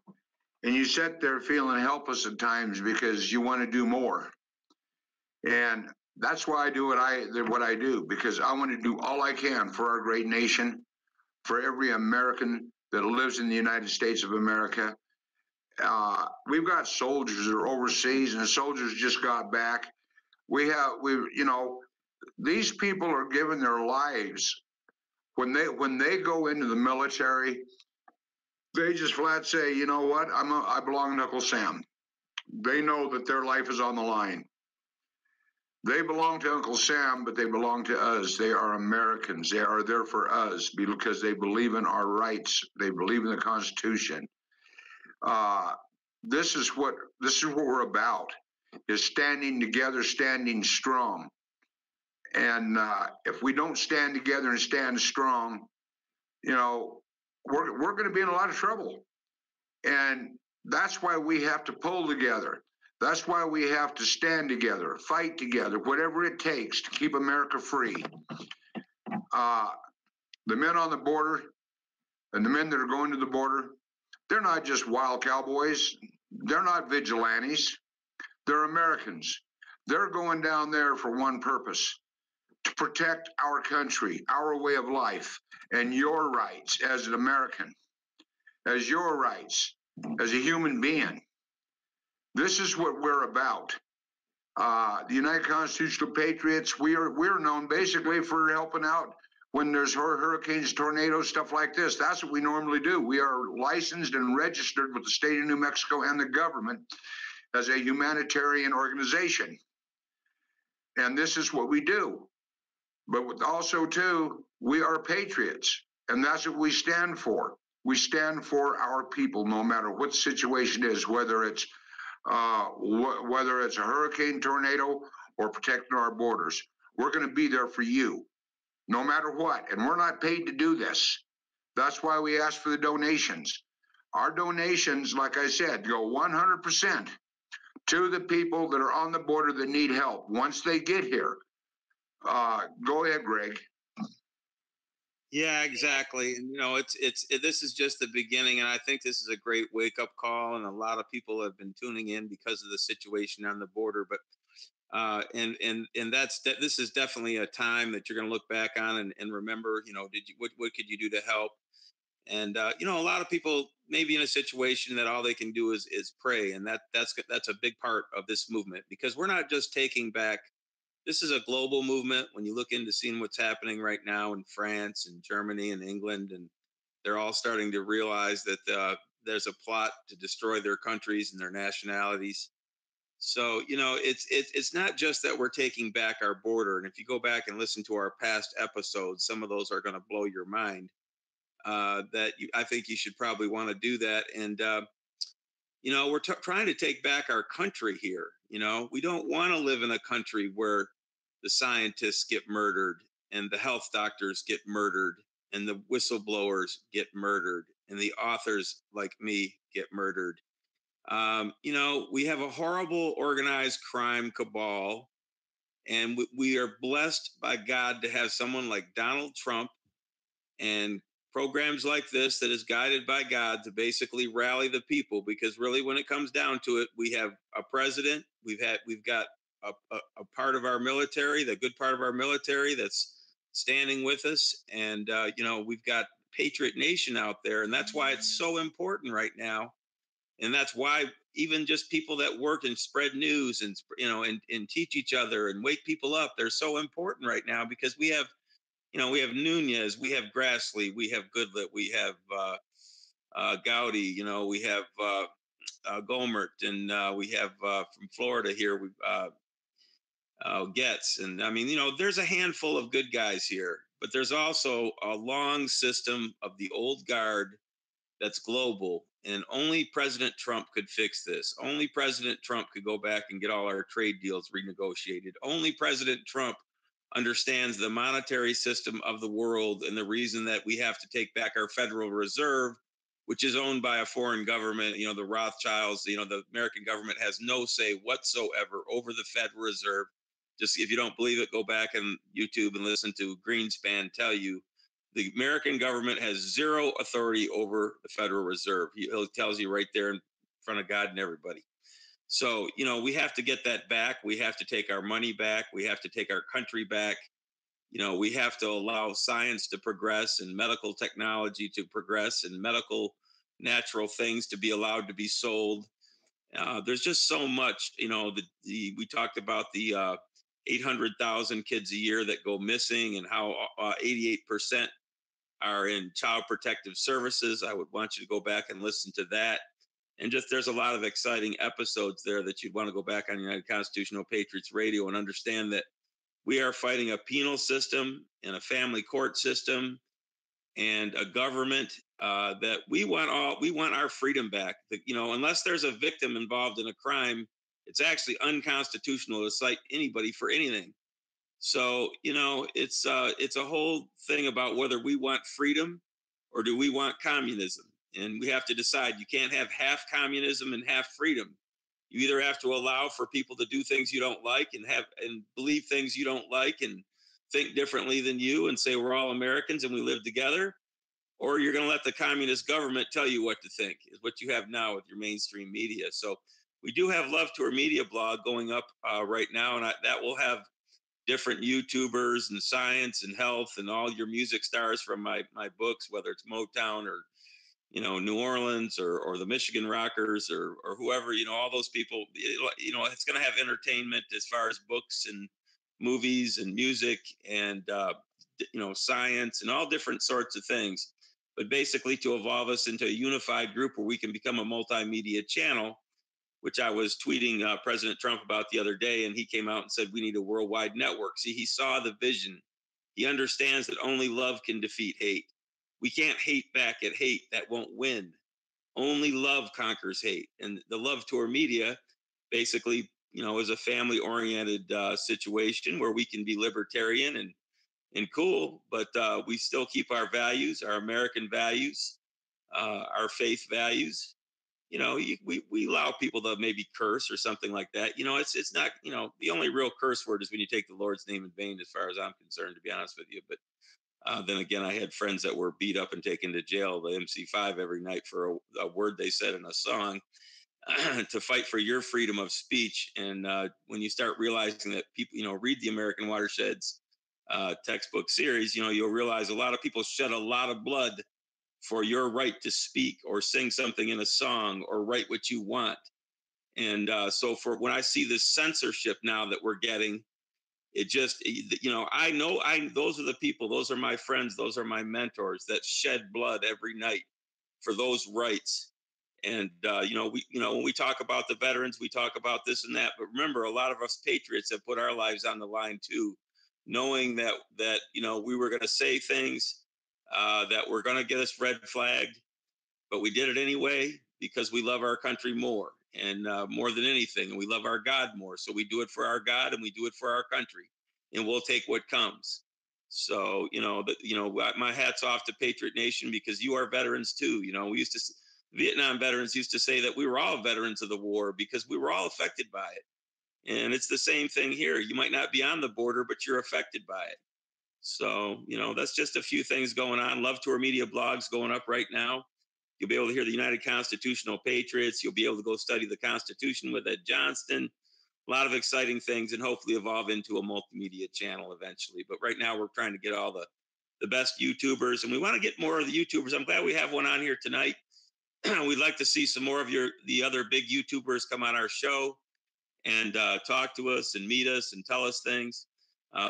and you sit there feeling helpless at times because you want to do more. And that's why I do what I do, because I want to do all I can for our great nation, for every American that lives in the United States of America. We've got soldiers that are overseas, and the soldiers just got back. You know, these people are giving their lives when they go into the military. They just flat say, you know what, I belong to Uncle Sam. They know that their life is on the line. They belong to Uncle Sam, but they belong to us. They are Americans. They are there for us because they believe in our rights. They believe in the Constitution. This is what we're about, is standing together, standing strong. And if we don't stand together and stand strong, you know, we're going to be in a lot of trouble. And that's why we have to pull together. That's why we have to stand together, fight together, whatever it takes to keep America free. The men on the border and the men that are going to the border, they're not just wild cowboys. They're not vigilantes. They're Americans. They're going down there for one purpose: to protect our country, our way of life, and your rights as an American, as your rights as a human being. This is what we're about. The United Constitutional Patriots, we're known basically for helping out when there's hurricanes, tornadoes, stuff like this. That's what we normally do. We are licensed and registered with the state of New Mexico and the government as a humanitarian organization. And this is what we do. But also, too, we are patriots, and that's what we stand for. We stand for our people, no matter what the situation is, whether it's a hurricane, tornado, or protecting our borders. We're going to be there for you, no matter what. And we're not paid to do this. That's why we ask for the donations. Our donations, like I said, go 100% to the people that are on the border that need help once they get here. Go ahead, Greg. Yeah, exactly. And you know, this is just the beginning, and I think this is a great wake-up call. And a lot of people have been tuning in because of the situation on the border. But this is definitely a time that you're going to look back on and remember. You know, what could you do to help? And you know, a lot of people may be in a situation that all they can do is pray, and that's a big part of this movement, because we're not just taking back. This is a global movement. When you look into seeing what's happening right now in France and Germany and England, and they're all starting to realize that there's a plot to destroy their countries and their nationalities. So, you know, it's not just that we're taking back our border. And if you go back and listen to our past episodes, some of those are going to blow your mind. I think you should probably want to do that. And, you know, we're trying to take back our country here. You know, we don't want to live in a country where the scientists get murdered and the health doctors get murdered and the whistleblowers get murdered and the authors like me get murdered. You know, we have a horrible organized crime cabal, And we are blessed by God to have someone like Donald Trump and programs like this that is guided by God to basically rally the people, because really when it comes down to it, we have a president, we've got a part of our military, the good part of our military that's standing with us, and we've got Patriot Nation out there, and that's why it's so important right now. And that's why even just people that work and spread news and and teach each other and wake people up, they're so important right now, because we have Nunez, we have Grassley, we have Goodlett, we have Gowdy, we have Gomert, and we have from Florida here, we Getz. And I mean, there's a handful of good guys here, but there's also a long system of the old guard that's global. And only President Trump could fix this. Only President Trump could go back and get all our trade deals renegotiated. Only President Trump understands the monetary system of the world and the reason that we have to take back our Federal Reserve, which is owned by a foreign government, the Rothschilds. The American government has no say whatsoever over the Federal Reserve. Just if you don't believe it, go back on YouTube and listen to Greenspan tell you the American government has zero authority over the Federal Reserve. He tells you right there in front of God and everybody. So, we have to get that back. We have to take our money back. We have to take our country back. We have to allow science to progress and medical technology to progress and medical natural things to be allowed to be sold. There's just so much, we talked about the 800,000 kids a year that go missing, and how 88% are in child protective services. I would want you to go back and listen to that. And just there's a lot of exciting episodes there that you'd want to go back on United Constitutional Patriots Radio and understand that we are fighting a penal system and a family court system and a government that we want our freedom back. Unless there's a victim involved in a crime, it's actually unconstitutional to cite anybody for anything. So, it's a whole thing about whether we want freedom or do we want communism. And we have to decide. You can't have half communism and half freedom. You either have to allow for people to do things you don't like and believe things you don't like and think differently than you and say we're all Americans and we live together, or you're going to let the communist government tell you what to think, is what you have now with your mainstream media. So we do have Love Tour Media blog going up right now, and that will have different YouTubers and science and health and all your music stars from my books, whether it's Motown or New Orleans or the Michigan Rockers or whoever, all those people. It's going to have entertainment as far as books and movies and music and science and all different sorts of things, but basically to evolve us into a unified group where we can become a multimedia channel, which I was tweeting President Trump about the other day, and he came out and said we need a worldwide network. See, he saw the vision. He understands that only love can defeat hate. We can't hate back at hate. That won't win. Only love conquers hate. And the Love Tour Media basically, is a family-oriented situation where we can be libertarian and cool, but we still keep our values, our American values, our faith values. We allow people to maybe curse or something like that. It's not, the only real curse word is when you take the Lord's name in vain, as far as I'm concerned, to be honest with you. But then again, I had friends that were beat up and taken to jail, the MC5, every night for a word they said in a song to fight for your freedom of speech. And when you start realizing that people, read the American Watersheds textbook series, you'll realize a lot of people shed a lot of blood for your right to speak or sing something in a song or write what you want. And so for when I see this censorship now that we're getting, it just, I know those are the people, those are my friends, those are my mentors that shed blood every night for those rights. And, when we talk about the veterans, we talk about this and that, but remember, a lot of us patriots have put our lives on the line too, knowing that, we were going to say things that were going to get us red flagged, but we did it anyway because we love our country more and more than anything. And we love our God more. So we do it for our God and we do it for our country, and we'll take what comes. So, my hat's off to Patriot Nation, because you are veterans too. Vietnam veterans used to say that we were all veterans of the war because we were all affected by it. And it's the same thing here. You might not be on the border, but you're affected by it. So, that's just a few things going on. Love Tour Media blogs going up right now. You'll be able to hear the United Constitutional Patriots. You'll be able to go study the Constitution with Ed Johnston. A lot of exciting things, and hopefully evolve into a multimedia channel eventually. But right now we're trying to get all the best YouTubers, and we want to get more of the YouTubers. I'm glad we have one on here tonight. We'd like to see some more of the other big YouTubers come on our show and talk to us and meet us and tell us things.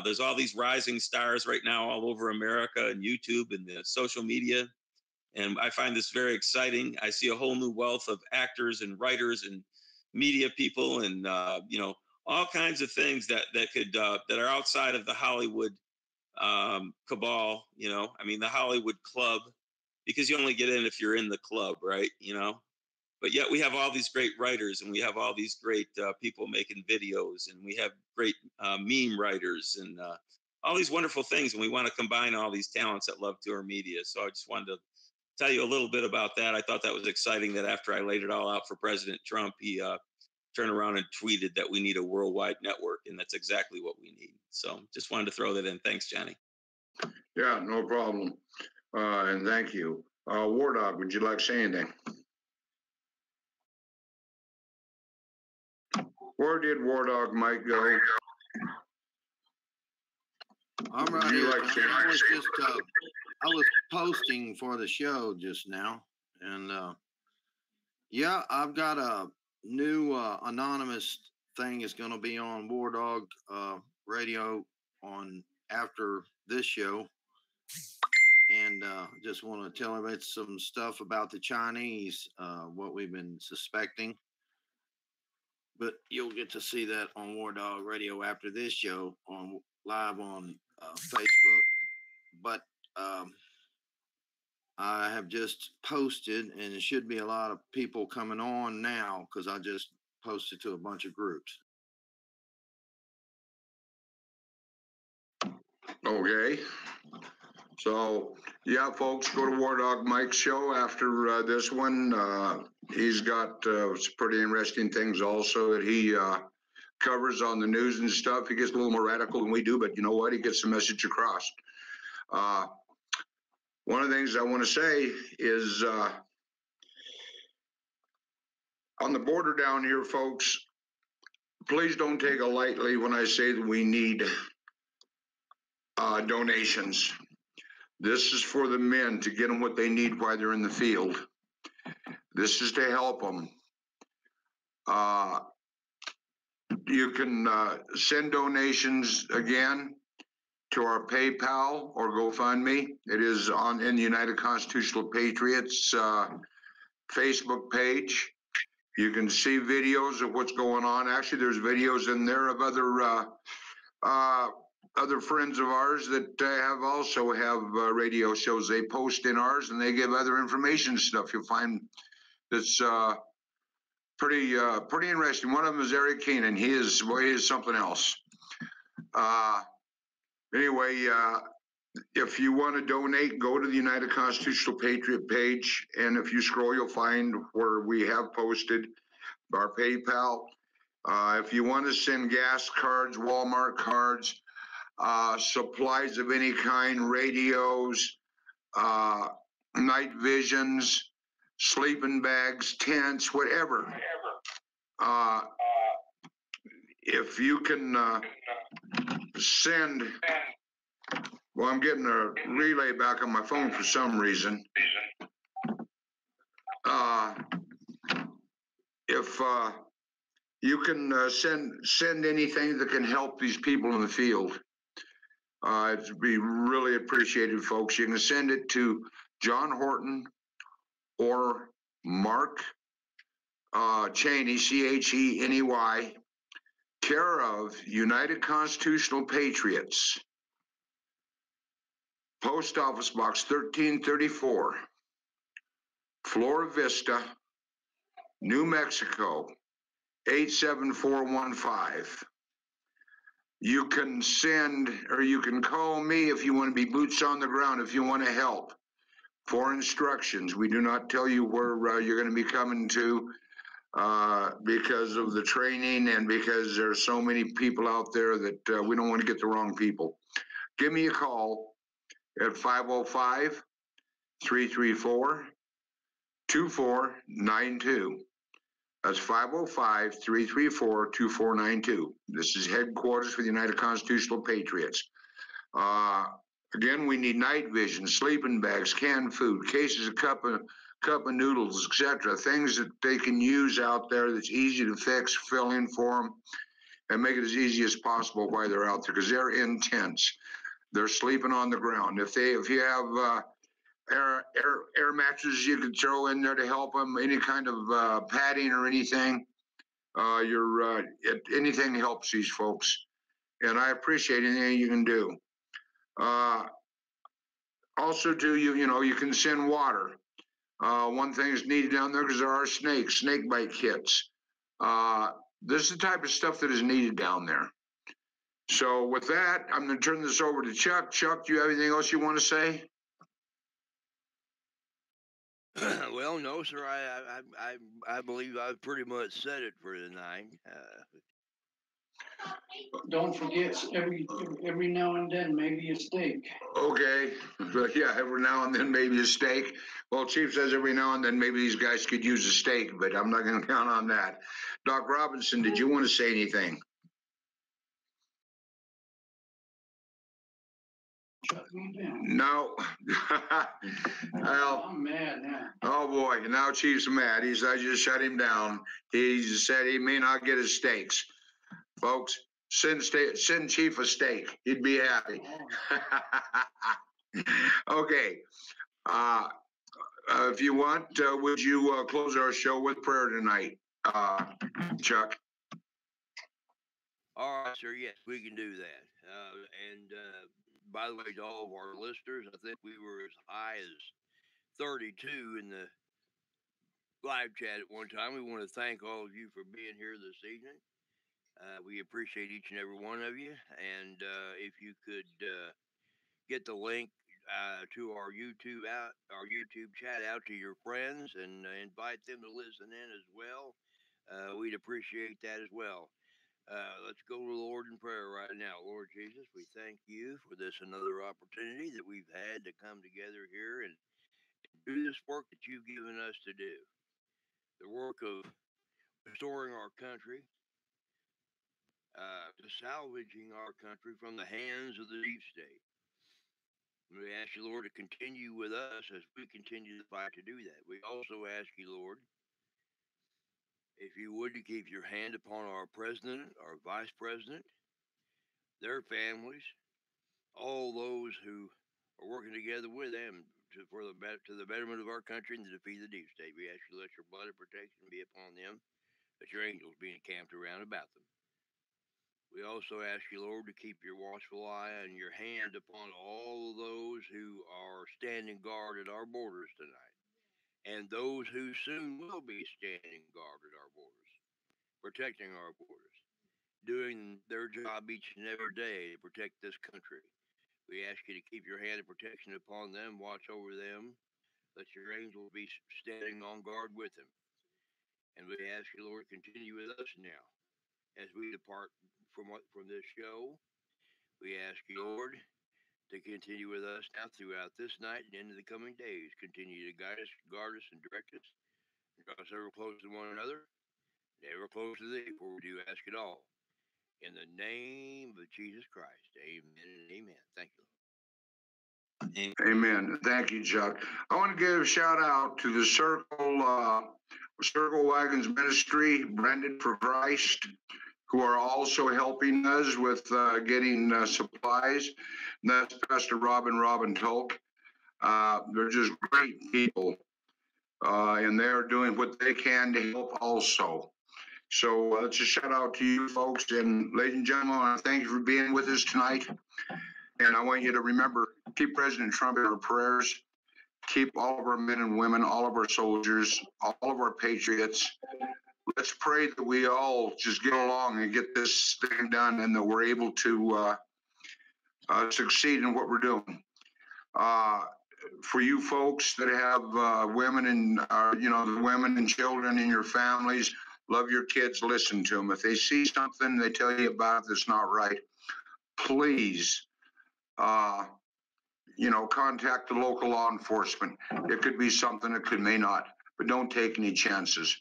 There's all these rising stars right now all over America and YouTube and the social media. And I find this very exciting. I see a whole new wealth of actors and writers and media people and, all kinds of things that could, that are outside of the Hollywood cabal, the Hollywood club, because you only get in if you're in the club, right? But yet we have all these great writers, and we have all these great people making videos, and we have great meme writers and all these wonderful things. And we want to combine all these talents at Love Tour Media. So I just wanted to tell you a little bit about that. I thought that was exciting that after I laid it all out for President Trump, he turned around and tweeted that we need a worldwide network. And that's exactly what we need. So just wanted to throw that in. Thanks, Johnny. Yeah, no problem. And thank you. War Dog, would you like to say anything? Where did War Dog Mike go? I'm right Would you here. like to say anything? I was posting for the show just now, and yeah, I've got a new anonymous thing is going to be on War Dog Radio on after this show, and just want to tell everybody some stuff about the Chinese, what we've been suspecting. But you'll get to see that on War Dog Radio after this show on live on Facebook. But I have just posted, and there should be a lot of people coming on now because I just posted to a bunch of groups. Okay. So, yeah, folks, go to War Dog Mike's show after this one. He's got some pretty interesting things also that he covers on the news and stuff. He gets a little more radical than we do, but you know what? He gets the message across. One of the things I want to say is on the border down here, folks, please don't take it lightly when I say that we need donations. This is for the men to get them what they need while they're in the field. This is to help them. You can send donations again to our PayPal or GoFundMe. It is in the United Constitutional Patriots Facebook page. You can see videos of what's going on. Actually, there's videos in there of other friends of ours that have radio shows. They post in ours and they give other information and stuff. You'll find that's pretty interesting. One of them is Eric Keenan. He is something else. Anyway, if you want to donate, go to the United Constitutional Patriot page, and if you scroll, you'll find where we have posted our PayPal. If you want to send gas cards, Walmart cards, supplies of any kind, radios, night visions, sleeping bags, tents, whatever. If you can send, well, I'm getting a relay back on my phone for some reason. If you can send anything that can help these people in the field, it'd be really appreciated, folks. You can send it to John Horton or Mark Cheney, Cheney, care of United Constitutional Patriots, Post Office Box 1334, Flora Vista, New Mexico, 87415. You can send, or you can call me if you want to be boots on the ground, if you want to help. For instructions, we do not tell you where you're going to be coming to. because of the training and because there's so many people out there that we don't want to get the wrong people. Give me a call at 505-334-2492. That's 505-334-2492. This is headquarters for the United Constitutional Patriots. Again, we need night vision, sleeping bags, canned food, cases of cup of noodles, etc. Things that they can use out there that's easy to fix, fill in for them, and make it as easy as possible while they're out there, because they're intense. They're sleeping on the ground. If you have air mattresses you can throw in there to help them, any kind of padding or anything, anything helps these folks, and I appreciate anything you can do. Also, too, you can send water. One thing is needed down there because there are snake bite kits. This is the type of stuff that is needed down there. So with that, I'm going to turn this over to Chuck. Chuck, do you have anything else you want to say? Well, no, sir. I believe I've pretty much said it for the night. Don't forget, every now and then, maybe a steak. Okay, but yeah, every now and then maybe a steak. Well, Chief says every now and then maybe these guys could use a steak, but I'm not going to count on that. Doc Robinson, did you want to say anything? Shut me down. No. Well, I'm mad now. Oh boy, now Chief's mad. I just shut him down. He said he may not get his steaks. Folks, send Chief a steak. He'd be happy. Okay. If you want, would you close our show with prayer tonight, Chuck? All right, sir. Yes, we can do that. By the way, to all of our listeners, I think we were as high as 32 in the live chat at one time. We want to thank all of you for being here this evening. We appreciate each and every one of you. And if you could get the link to our YouTube chat out to your friends and invite them to listen in as well, we'd appreciate that as well. Let's go to the Lord in prayer right now. Lord Jesus, we thank you for this another opportunity that we've had to come together here and do this work that you've given us to do. The work of restoring our country, to salvaging our country from the hands of the deep state. We ask you, Lord, to continue with us as we continue to fight to do that. We also ask you, Lord, if you would, to keep your hand upon our president, our vice president, their families, all those who are working together with them to the betterment of our country and to defeat the deep state. We ask you to let your blood of protection be upon them, that your angels be encamped around about them. We also ask you, Lord, to keep your watchful eye and your hand upon all of those who are standing guard at our borders tonight, and those who soon will be standing guard at our borders, protecting our borders, doing their job each and every day to protect this country. We ask you to keep your hand of protection upon them, watch over them, let your angels be standing on guard with them. And we ask you, Lord, continue with us now as we depart from this show. We ask you, Lord, to continue with us now throughout this night and into the coming days. Continue to guide us, guard us, and direct us. Draw us ever close to one another, ever close to thee, for we do ask it all. In the name of Jesus Christ, amen and amen. Thank you. Amen. Thank you, Chuck. I want to give a shout out to the Circle Wagons Ministry, Branded for Christ, who are also helping us with getting supplies. And that's Pastor Robin Tulk. They're just great people, and they're doing what they can to help also. So it's a shout out to you folks. And ladies and gentlemen, I want to thank you for being with us tonight. And I want you to remember, keep President Trump in our prayers. Keep all of our men and women, all of our soldiers, all of our patriots. Let's pray that we all just get along and get this thing done, and that we're able to succeed in what we're doing. for you folks that have women and the women and children in your families, love your kids, listen to them. If they see something they tell you about that's not right, please, contact the local law enforcement. It could be something, it may not, but don't take any chances.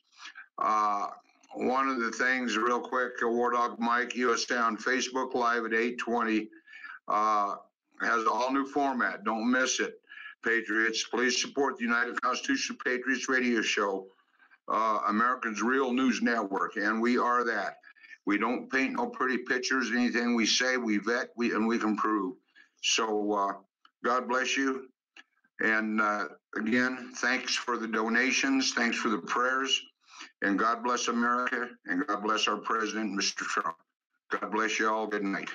One of the things, real quick, War Dog Mike USA on Facebook Live at 8:20 has an all new format. Don't miss it. Patriots, please support the United Constitutional Patriots Radio Show, America's Real News Network, and we are that. We don't paint no pretty pictures. Anything we say, we vet, and we can prove. So God bless you. And again, thanks for the donations. Thanks for the prayers. And God bless America. And God bless our president, Mr. Trump. God bless you all. Good night.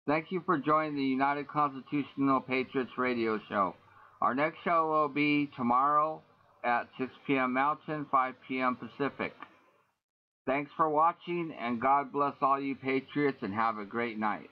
Thank you for joining the United Constitutional Patriots Radio Show. Our next show will be tomorrow at 6 p.m. Mountain, 5 p.m. Pacific. Thanks for watching, and God bless all you Patriots, and have a great night.